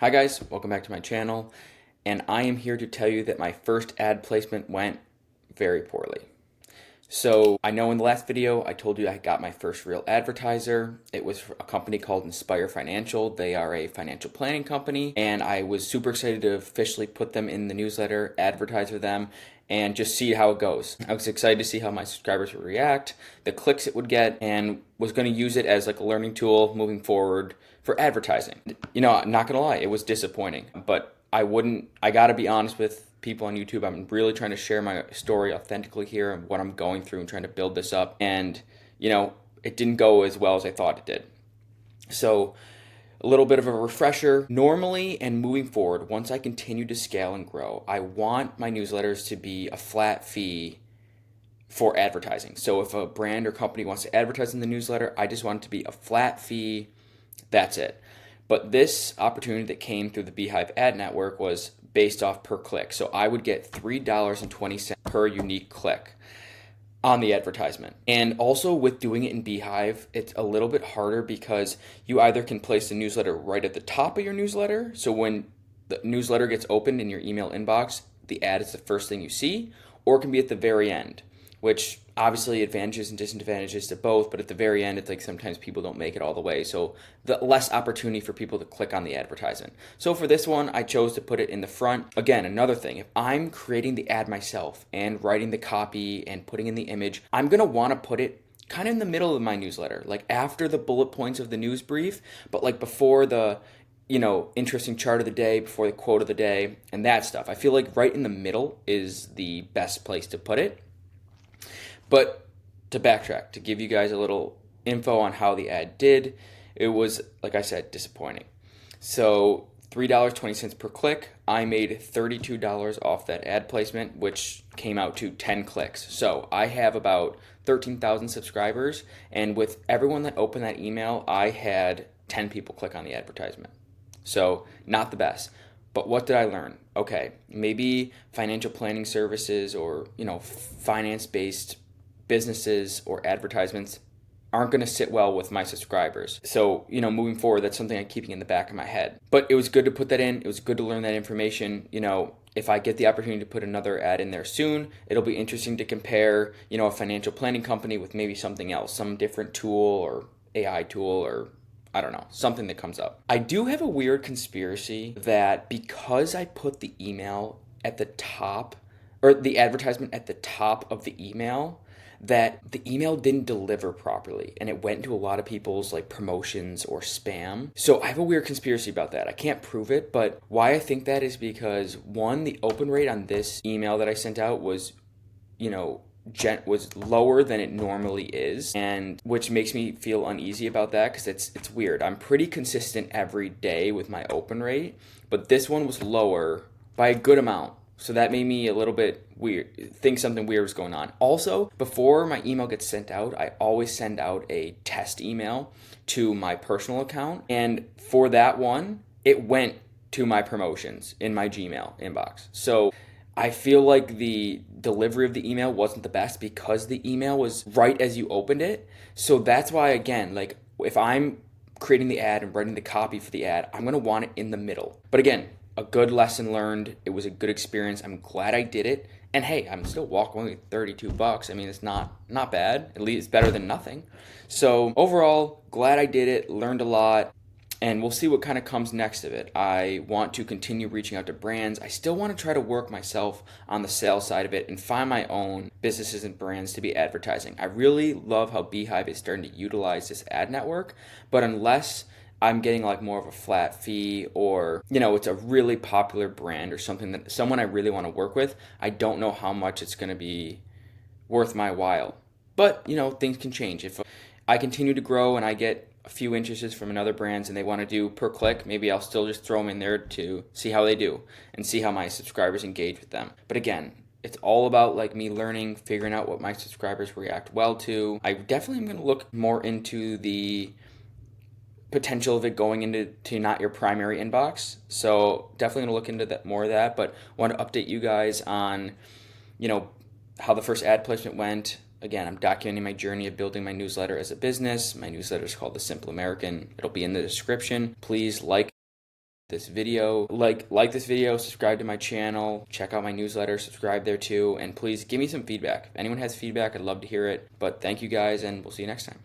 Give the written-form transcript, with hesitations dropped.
Hi guys, welcome back to my channel, and I am here to tell you that my first ad placement went very poorly. So I know in the last video I told you I got my first real advertiser. It was a company called Inspire Financial. They are a financial planning company, and I was super excited to officially put them in the newsletter, advertise for them, and just see how it goes. I was excited to see how my subscribers would react, the clicks it would get, and was going to use it as like a learning tool moving forward for advertising. You know, I'm not gonna lie, it was disappointing, but I gotta be honest with people on YouTube. I'm really trying to share my story authentically here and what I'm going through and trying to build this up. And, it didn't go as well as I thought it did. So, a little bit of a refresher. Normally and moving forward, once I continue to scale and grow, I want my newsletters to be a flat fee for advertising. So if a brand or company wants to advertise in the newsletter, I just want it to be a flat fee. That's it. But this opportunity that came through the Beehive ad network was based off per click. So I would get $3.20 per unique click on the advertisement. And also with doing it in Beehive, it's a little bit harder because you either can place the newsletter right at the top of your newsletter. So when the newsletter gets opened in your email inbox, the ad is the first thing you see, or it can be at the very end, which obviously advantages and disadvantages to both, but at the very end, it's like sometimes people don't make it all the way. So the less opportunity for people to click on the advertisement. So for this one, I chose to put it in the front. Again, another thing, if I'm creating the ad myself and writing the copy and putting in the image, I'm gonna wanna put it kind of in the middle of my newsletter, like after the bullet points of the news brief, but like before the interesting chart of the day, before the quote of the day, and that stuff. I feel like right in the middle is the best place to put it. But to backtrack, to give you guys a little info on how the ad did, it was, like I said, disappointing. So $3.20 per click, I made $32 off that ad placement, which came out to 10 clicks. So I have about 13,000 subscribers, and with everyone that opened that email, I had 10 people click on the advertisement. So not the best. But what did I learn? Okay, maybe financial planning services or, finance-based businesses or advertisements aren't going to sit well with my subscribers. So, moving forward, that's something I'm keeping in the back of my head. But it was good to put that in. It was good to learn that information. If I get the opportunity to put another ad in there soon, it'll be interesting to compare, a financial planning company with maybe something else, some different tool or AI tool or I don't know, something that comes up. I do have a weird conspiracy that because I put the email at the top, or the advertisement at the top of the email, that the email didn't deliver properly and it went to a lot of people's like promotions or spam. So I have a weird conspiracy about that. I can't prove it, but why I think that is because one, the open rate on this email that I sent out was, was lower than it normally is, and which makes me feel uneasy about that because it's weird. I'm pretty consistent every day with my open rate, but this one was lower by a good amount. So that made me a little bit weird, think something weird was going on. Also, before my email gets sent out, I always send out a test email to my personal account. And for that one, it went to my promotions in my Gmail inbox. So I feel like the delivery of the email wasn't the best because the email was right as you opened it. So that's why, again, like if I'm creating the ad and writing the copy for the ad, I'm going to want it in the middle. But again, a good lesson learned. It was a good experience. I'm glad I did it. And hey, I'm still walking away with 32 bucks. I mean, it's not bad. At least it's better than nothing. So overall, glad I did it, learned a lot, and we'll see what kind of comes next of it. I want to continue reaching out to brands. I still want to try to work myself on the sales side of it and find my own businesses and brands to be advertising. I really love how Beehive is starting to utilize this ad network, but unless I'm getting like more of a flat fee or, it's a really popular brand or someone I really want to work with, I don't know how much it's going to be worth my while. But, things can change. If I continue to grow and I get a few interests from another brands and they want to do per click, maybe I'll still just throw them in there to see how they do and see how my subscribers engage with them. But again, it's all about like me learning, figuring out what my subscribers react well to. I definitely am going to look more into the potential of it going into not your primary inbox. So definitely gonna look into that more of that, but want to update you guys on, how the first ad placement went. Again, I'm documenting my journey of building my newsletter as a business. My newsletter is called The Simple American. It'll be in the description. Please like this video. Like this video, subscribe to my channel, check out my newsletter, subscribe there too, and please give me some feedback. If anyone has feedback, I'd love to hear it. But thank you guys, and we'll see you next time.